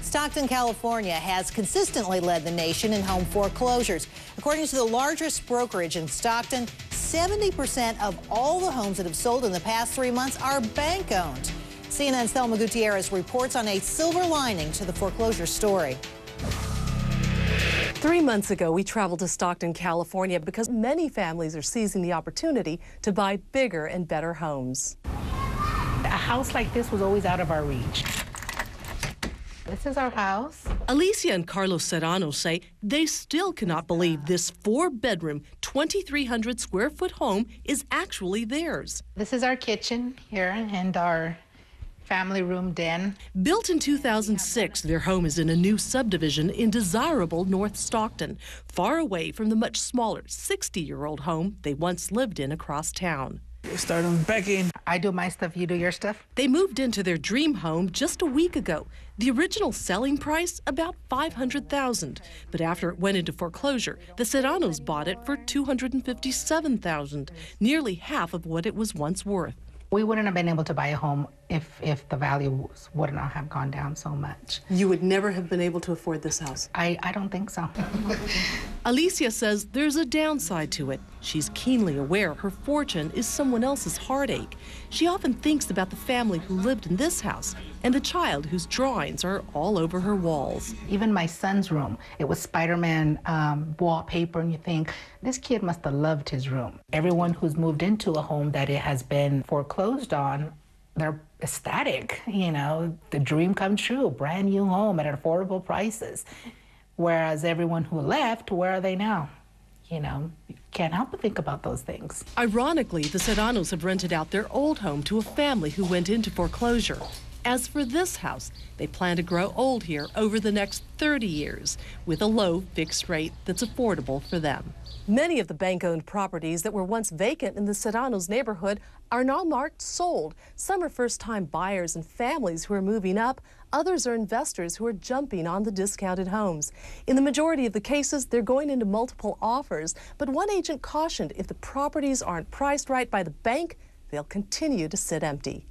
Stockton, California has consistently led the nation in home foreclosures. According to the largest brokerage in Stockton, 70% of all the homes that have sold in the past 3 months are bank-owned. CNN's Thelma Gutierrez reports on a silver lining to the foreclosure story. 3 months ago, we traveled to Stockton, California, because many families are seizing the opportunity to buy bigger and better homes. A house like this was always out of our reach. This is our house. Alicia and Carlos Serrano say they still cannot believe this 4-bedroom, 2,300 square foot home is actually theirs. This is our kitchen here and our family room den. Built in 2006, their home is in a new subdivision in desirable North Stockton, far away from the much smaller 60-year-old home they once lived in across town. Start unpacking. I do my stuff, you do your stuff. They moved into their dream home just a week ago. The original selling price, about $500,000. But after it went into foreclosure, the Serranos bought it for $257,000, nearly half of what it was once worth. We wouldn't have been able to buy a home if the value would not have gone down so much. You would never have been able to afford this house? I don't think so. Alicia says there's a downside to it. She's keenly aware her fortune is someone else's heartache. She often thinks about the family who lived in this house and the child whose drawings are all over her walls. Even my son's room, it was Spider-Man wallpaper, and you think, this kid must have loved his room. Everyone who's moved into a home that it has been foreclosed on, they're ecstatic, you know, the dream come true, brand new home at affordable prices. Whereas everyone who left, where are they now? You know, you can't help but think about those things. Ironically, the Serranos have rented out their old home to a family who went into foreclosure. As for this house, they plan to grow old here over the next 30 years with a low fixed rate that's affordable for them. Many of the bank-owned properties that were once vacant in the Serranos neighborhood are now marked sold. Some are first-time buyers and families who are moving up. Others are investors who are jumping on the discounted homes. In the majority of the cases, they're going into multiple offers. But one agent cautioned if the properties aren't priced right by the bank, they'll continue to sit empty.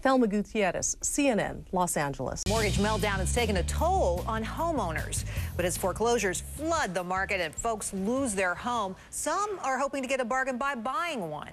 Thelma Gutierrez, CNN, Los Angeles. Mortgage meltdown has taken a toll on homeowners. But as foreclosures flood the market and folks lose their home, some are hoping to get a bargain by buying one.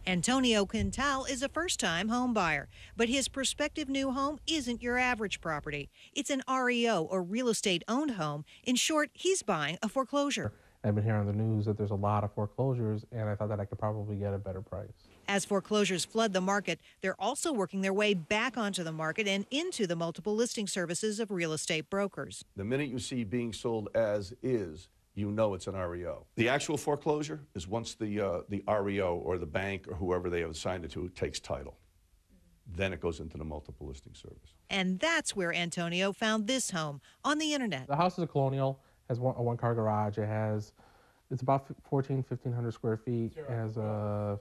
Antonio Quintal is a first-time home buyer, but his prospective new home isn't your average property. It's an REO, or real estate-owned home. In short, he's buying a foreclosure. I've been hearing on the news that there's a lot of foreclosures, and I thought that I could probably get a better price. As foreclosures flood the market, they're also working their way back onto the market and into the multiple listing services of real estate brokers. The minute you see being sold as is, you know it's an REO. The actual foreclosure is once the REO or the bank or whoever they have assigned it to takes title. Then it goes into the multiple listing service. And that's where Antonio found this home, on the internet. The house is a colonial, has a one-car garage. It's about 1,500 square feet. It has a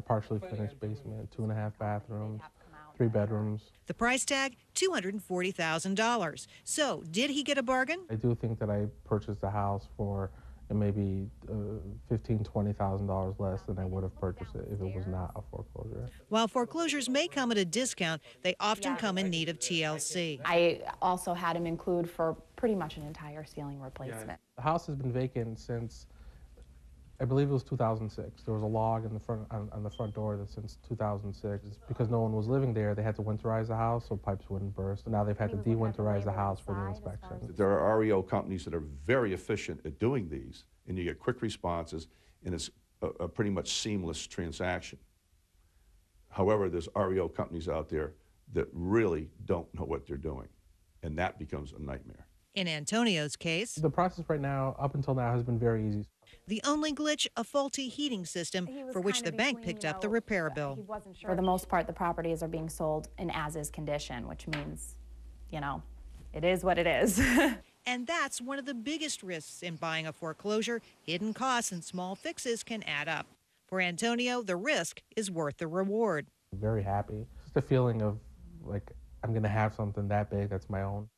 partially finished basement, 2.5 bathrooms, 3 bedrooms. The price tag, $240,000. So, did he get a bargain? I do think that I purchased the house for maybe $15,000, $20,000 less than I would have purchased it if it was not a foreclosure. While foreclosures may come at a discount, they often come in need of TLC. I also had him include for pretty much an entire ceiling replacement. Yeah. The house has been vacant since, I believe it was 2006. There was a log in the front on the front door that since 2006. It's because no one was living there, they had to winterize the house so pipes wouldn't burst. Now they've had to de-winterize the house for the inspection. There are REO companies that are very efficient at doing these, and you get quick responses, and it's a pretty much seamless transaction. However, there's REO companies out there that really don't know what they're doing, and that becomes a nightmare. In Antonio's case, the process right now, up until now, has been very easy. The only glitch, a faulty heating system for which the bank picked up the repair bill. He wasn't sure. For the most part, the properties are being sold in as-is condition, which means, you know, it is what it is. And that's one of the biggest risks in buying a foreclosure. Hidden costs and small fixes can add up. For Antonio, the risk is worth the reward. I'm very happy. Just the feeling of, like, I'm going to have something that big that's my own.